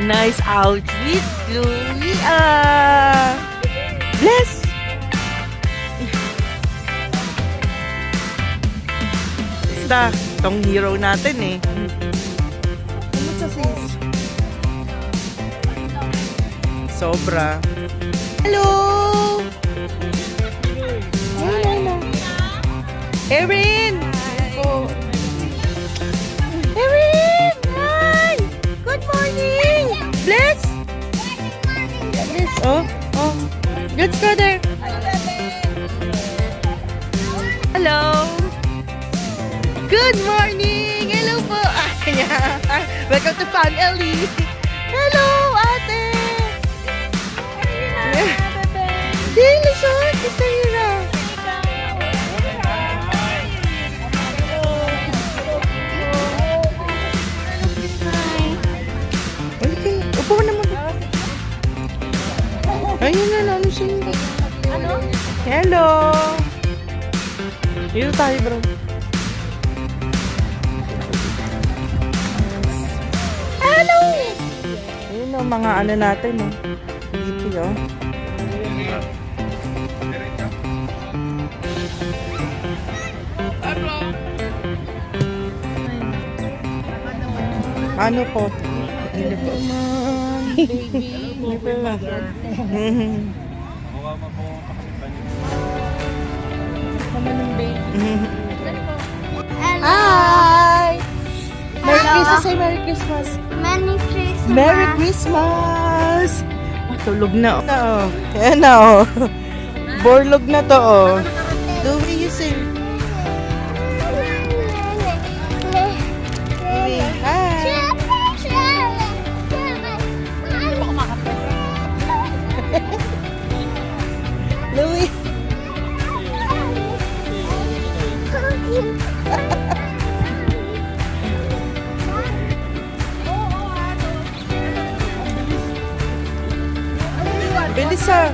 nice outfit, Louie. Bless! Basta, itong hero natin eh. Kumusta sis? Sobra. Hello! Erin! Erin! Hi! Good morning! Bless! Bless! Oh, oh. Let's go there. Hello! Good morning! Hello po! Welcome to Fan Ellie! Hello, ate! Hey, Luzon! Isa hira! Okay, upo naman. Ayun na, ano siya? Ano? Hello! Dito tayo, bro. Hello! Ayun o, mga ano natin, oh. Dito, oh. Ano po? Ano po? Baby. Hi! Merry Christmas! Say Merry Christmas! Merry Christmas! Merry Christmas! Tulog na. Ayan na, oh. Borlog na to, oh. Do you sing? Hi! Louie! Bilis ah!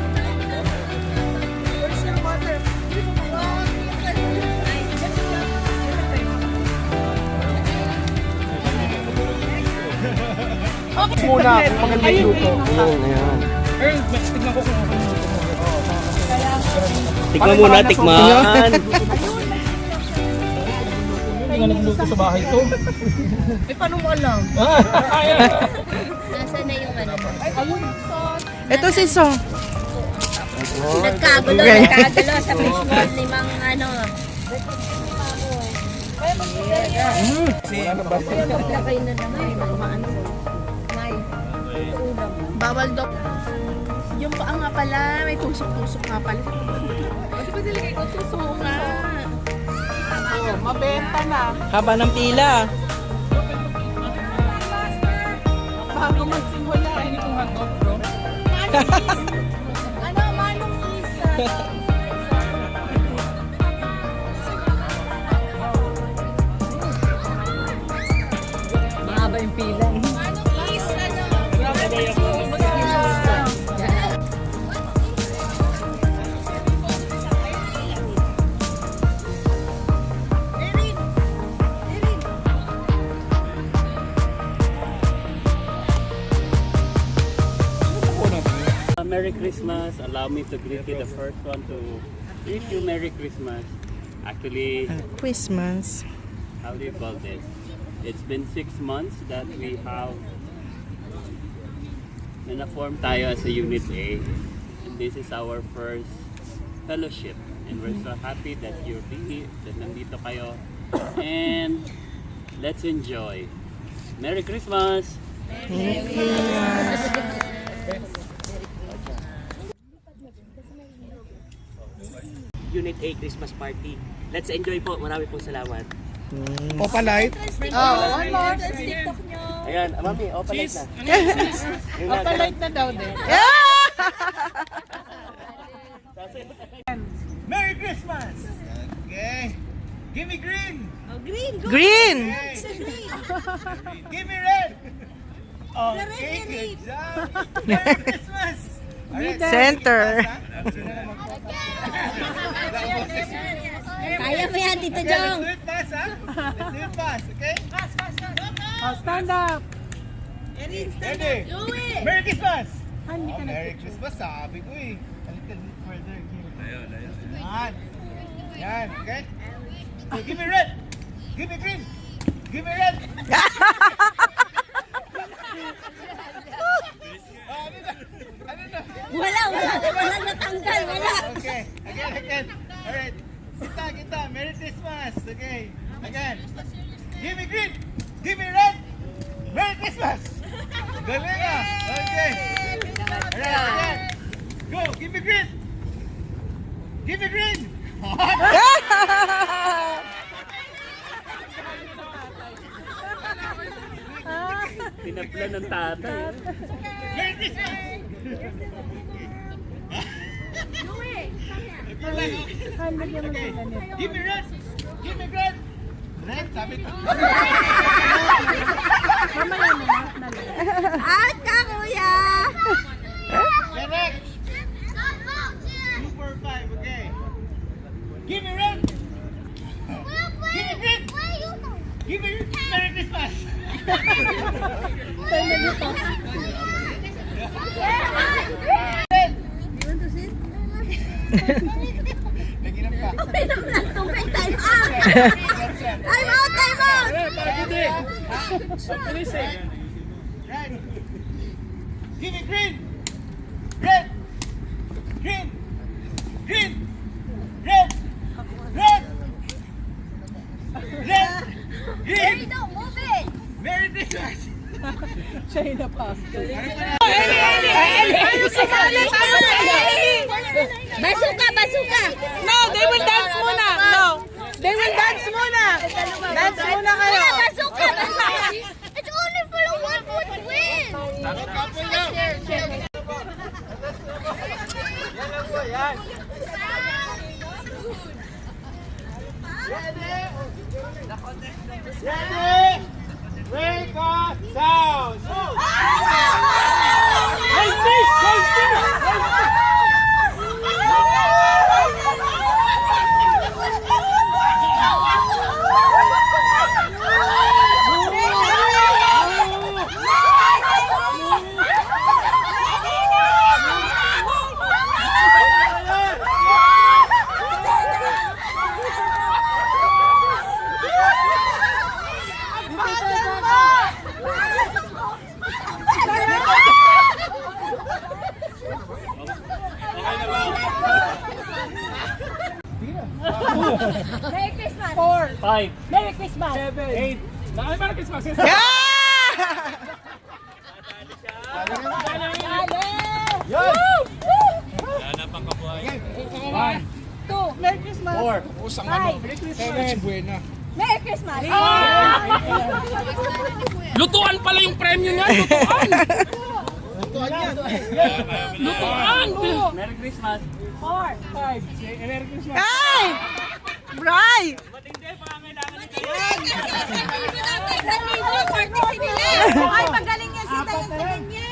Muna ako magaling luto. Ayan. Tignan ko kung ako luto mo. Tikman muna, tikman. Hindi nga nagluto sa bahay to. Eh, paano mo alam? Nasaan na yung ano? Ito si So. Nagkagulo sa fishball, limang ano. Lagay na naman. Bawal daw. Yung paa nga pala, may tusok-tusok nga pala. Di ba nilagay ko tusok nga? Oh, mabenta na. Haba ng pila. Bago magsimula, hindi kong hotdog, bro. Ano, manong isa? Mahaba yung pila. Manong isa, ano? Merry Christmas. Allow me to greet you, the first one to greet you Merry Christmas. Actually, Christmas. how do you call this? It's been 6 months that we have na-form tayo as a Unit A. And this is our first fellowship. And we're so happy that you're here, that nandito kayo. And let's enjoy. Merry Christmas! Unit A Christmas Party. Let's enjoy po. Marami pong salamat. Opalite. One more, that's TikTok nyo. Ayan, mami, opalite na. Opalite na daw din. Merry Christmas! Okay. Give me green! Green! Give me red! Okay, good job! Merry Christmas! Center. Kaya mo yan, Tito Jong. Let's do it fast, ha? Let's do it fast, okay? Oh, stand up. Ready? Merry Christmas! Merry Christmas, sabi ko eh. A little bit further here. Ayun. Yan, okay? So, give me red! Give me green! Give me red! Ano na? Ano na? Wala natanggal, wala. Okay, again. Alright. Kita. Merry Christmas. Okay. Again. Give me green. Give me red. Merry Christmas. Galing ah. Okay. Alright, again. Go. Give me green. Give me green. Tinapla ng tatay. Merry Christmas. Okay. Give me red. Give me red. Red, sabi ko. At ka, kuya! Correct. 2, 4, 5, okay. Give me red. Give me green. Give me Merry Christmas. Red. Naginap ka. Time out! Time out! Red. Give me green. Red. Green. Green. Red. Red. Red. Green. Don't move it! Merry Christmas. Basuka! No, they will dance muna. No. They will dance muna. Dance muna kayo. Basuka! It's only for the one who would win! Yan. Ready? Ready? Wake up! Sound! Hey, fish! Hey, fish! Merry Christmas! 5. Merry Christmas! 8. Merry Christmas! Yan! Merry Christmas! 4. Usang ano? Merry Christmas! Buena. Merry Christmas! Lutuan pala yung premyo niya, lutuan! Tutuan yan. Lutuan! Merry Christmas. 4! Merry Christmas! Ay! Bray! Ay, magaling yan si Dayan sa kanya!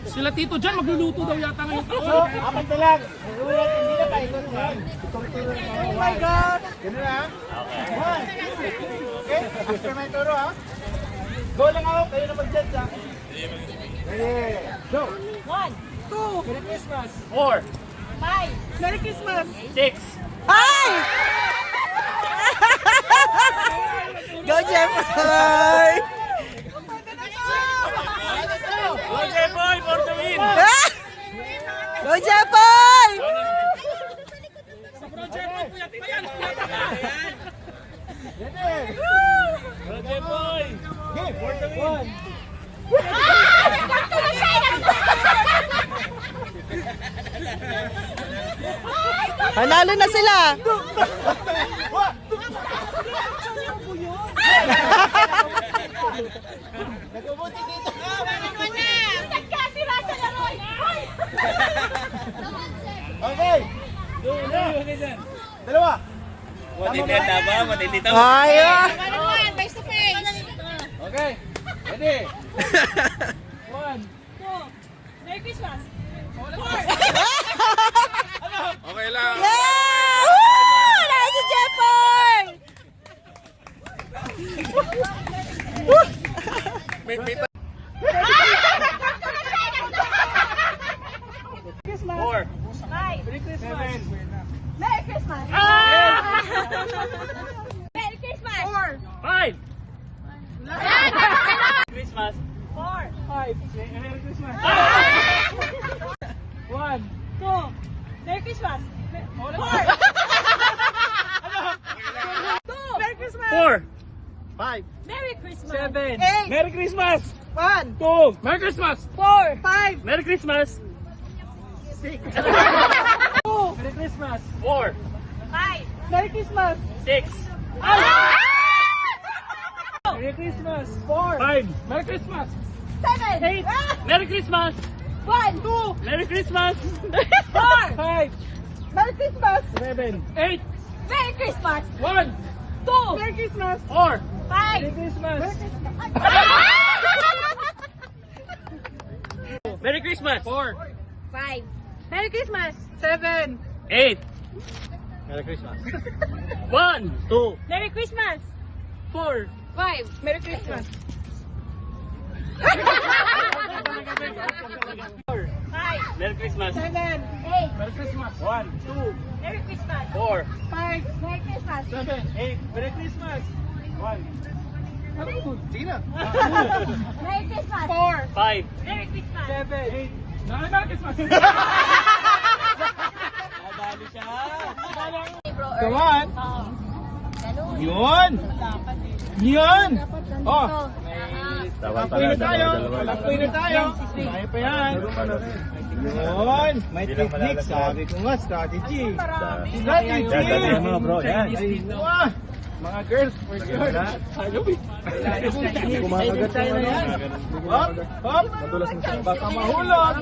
Sila Tito dyan, magluluto daw yata ngayong So, taon. apat na lang. Hindi na tayo. Oh my God! Ganun na. One. Okay? After my turo ha. Go lang ako. Kayo na mag-judge ha. Ready. Go. 1, 2. Merry Christmas. 4. 5, Merry Christmas! 6. Ay! Go, Jeffrey! Go, Jeboy, for the win! Go, Jeffrey! Ready. Go, Jeboy! Game. For the win. Panalo na sila! Nagbubuti dito. nagkasira sa laro! Okay. Dalawa. Matitita ba? Matitita ba? Ay! Face to face! Okay. Ready. 1. 2, Merry Christmas! 4! Okay lang. Yeah! Woo! Nasa si Jeffrey! 4. Merry Christmas. Merry Christmas. 5. Christmas. 4. 1. 2. Merry Christmas. 4. 2. Merry Christmas. 4. 5. Merry Christmas. 7. 8. Merry Christmas! 1. 2. Merry Christmas! 4. 5. Merry Christmas. 6. 2. Merry Christmas! 4. 5. Merry Christmas. 6. Merry Christmas! 4. 5. Merry Christmas! 7. 8. Merry Christmas. 1. 2. Merry Christmas. 4. 5. Merry Christmas. 7. 8, Merry Christmas. 1, 2. Merry Christmas. 4. 5. Merry Christmas! Merry Christmas. 4, 5. Merry Christmas. 7. 8. Merry Christmas! 1. 2. Merry Christmas. 4. 5. Merry Christmas. 5. Merry Christmas. 7. 8. Merry Christmas! 1. 2. Merry Christmas. 4. 5. Merry Christmas. 7. 8. Merry Christmas! 1. Sige na. Merry Christmas. 4. 5. Merry Christmas. 7. 8. Merry Christmas! Nadali siya. Bro, Come on! Ganun. Yun! Yun! Oh! Dapat Lampoy na tayo! Lampoy na tayo! Kaya pa yan! Yun! May technique! Sabi ko nga, strategy! Strategy! Yan, bro. Yan. Wah! Mga girls, for sure! Kumakagat tayo na yan! Hop! Hop! Baka mahulog!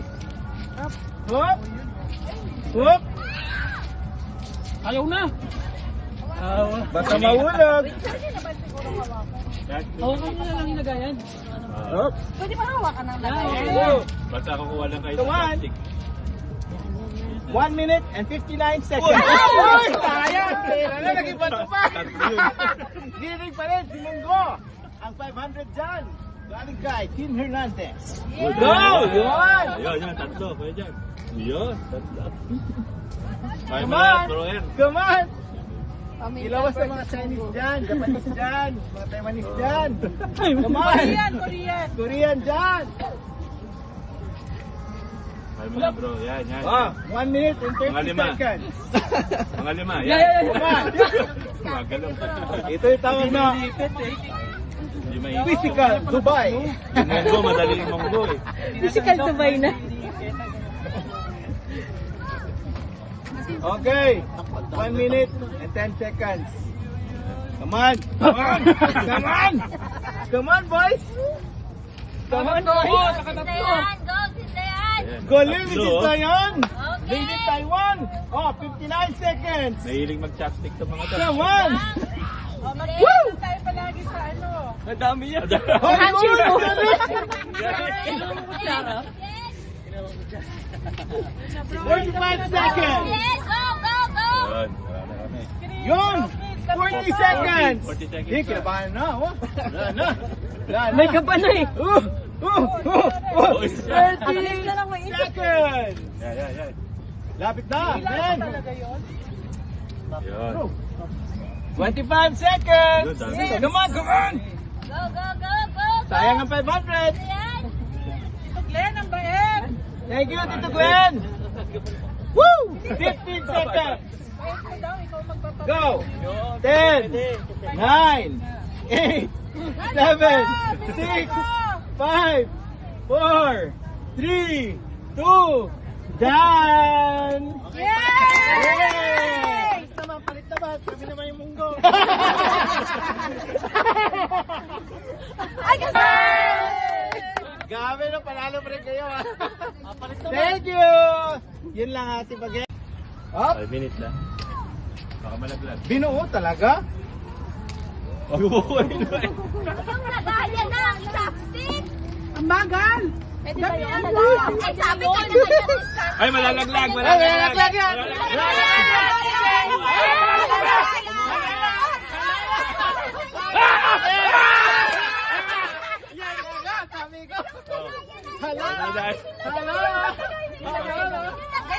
Hop! Hop! Ayaw na! Baka mahulog! Hawakan mo na lang yung nagayan. Hop! Pwede pa hawakan ng lagay. Go! Basta kukuha lang kayo Come sa on. plastic. 1 minute and 59 seconds. Uy! Sayang! Ano, naging bato pa? Gilig pa rin, si Munggo. Ang 500 dyan. Galing kay Kim Hernandez. Go! Yun! Ayun, tatlo. Pwede dyan. Yun, tatlo. Kaya Come mo na, on! bro, yan. Come on! Ilawas sa mga Chinese dyan, Japanese dyan, mga Taiwanese dyan. Come on! Korean dyan. Kaya mo na, bro. Yan, yan. Oh, 1 minute and 30 Mga lima. seconds. Mga lima. Yeah, yeah, yeah. Come on. Magalang. Ito yung tawag na Hindi may physical Dubai. Yung monggo, madali yung monggo eh. Physical Dubai na. Okay, 1 minute and 10 seconds. Come on, come on, come on, come on, boys. Come on, boys. Ayan. Galing, Tatlo, this oh. is Taiwan. Lady Taiwan. Oh, 59 seconds. Mahilig mag-chopstick sa mga Come on. Woo! Tayo palagi sa ano. Madami yan. Oh, good. 45 seconds. Yes, go, go, go! Yun, wala na kami. Yun, 40 seconds. 40 seconds. Hindi, kinabahan na. Oh. Wala na. Wala na. May kaba na eh. 30 na lang may isip. seconds. Yan, yan. Lapit na. Man. Yun. 25 seconds. Good, dami. Come on, come on. Go, go, go, go! Sayang ang 500. Yan! Glenn, ang bayan. Thank you, Tito Glenn. Woo! 15 seconds. Go. 10, 9, 8, 7, 6, 5, 4, 3, 2, done! Yay! Naman, palit naman. Sabi naman yung munggo. Ay, kasi! Gabi na, panalo pa rin kayo ha. Thank you! Yun lang ate Bagay. Up! 5 minutes na. Baka malaglag. Binuo talaga? Mag-ubuhay na eh. Ang lagayan na! Chopstick! Ang bagal! Pwede ba yun? Ay, sabi ka na kaya. Ay, malalaglag, Ay, malalaglag yan! Sabi ko! Hala! Hala! Hala!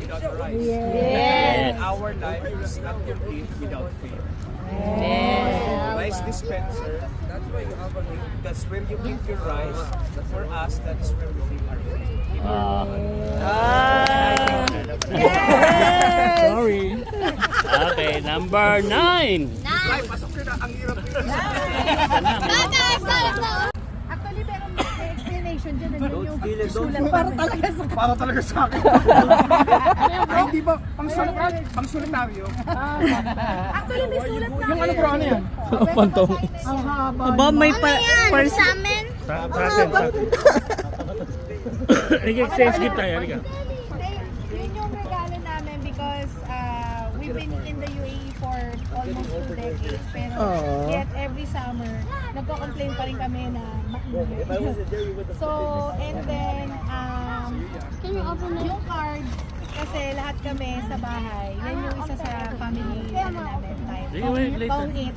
without rice. Yes. Our life is not complete without faith. Rice dispenser, that's why you have a name. That's where you give your rice. For us, that's where we give our faith. Sorry. Okay, number 9. Ay, pasok ka na. Ang hirap dito. Actually, meron may explanation dyan. Nandun yung sulat. Para talaga sa akin. Ay, hindi ba pang solitaryo? Actually, may sulat na. Yung ano bro, ano yan? Pantong. Aba, may first. Sa amin? Yun yung regalo namin because we've been in the UAE for almost 2 decades. Pero yet every summer, nagko-complain pa rin kami na mainit. So, and then, yung cards, kasi lahat kami sa bahay, yan yung isa sa family namin type. Phone it.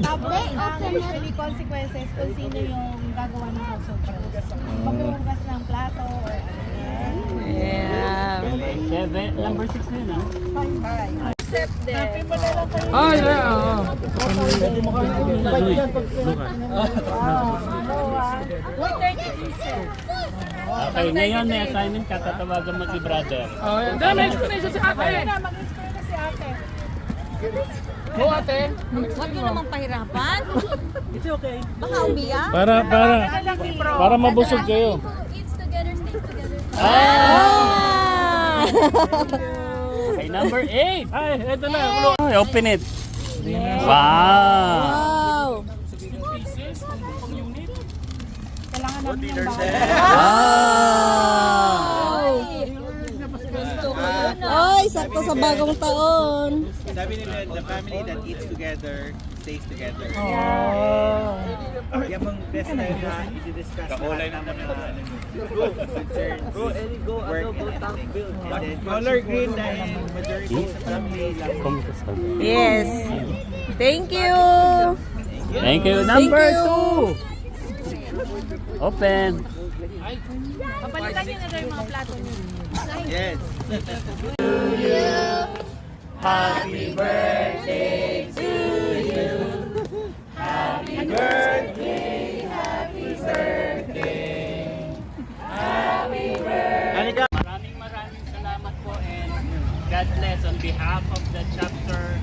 Tapos, ang usually consequences kung sino yung gagawa ng household chores. Maghuhugas ng plato or Yeah. Number 6 na yun, ah. Oh, yeah. Oh. Okay, ngayon may assignment ka, tatawagan mo si brother. Oh, yeah. Dami explanation si ate. mag-explain na si ate. Oh, ate. Huwag niyo namang pahirapan. It's okay. Baka umiyak. Para mabusog kayo. Eats together, stays together. Okay, number 8. Ay, ito na. Ay, open it. Wow. Kailangan namin yung bahay. Ay, sakto sa bagong taon. Sabi nila, the family that eats together, stays together. Yan mong best time na i-discuss lahat ng mga concerns, work and everything. And then, color green dahil majority sa family lang. Yes. Thank you. Thank you. Number 2. Open. Papalitan niyo na daw yung mga plato niyo. Yes. Happy birthday to you. Happy birthday. Happy birthday. Happy birthday. Maraming salamat po and God bless on behalf of the chapter.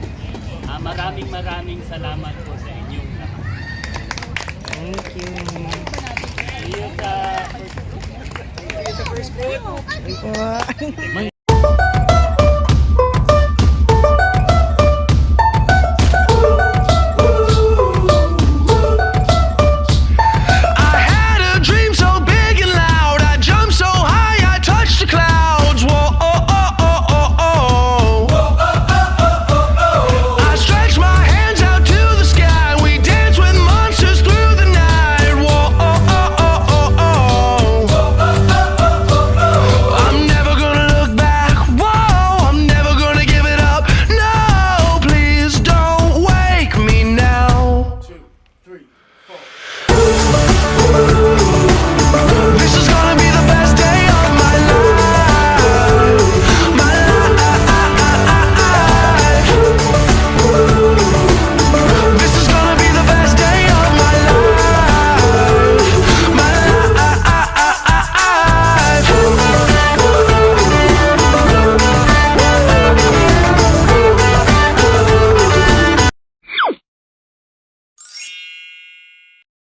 Maraming salamat po sa inyong lahat. Thank you. See you sa first Wow.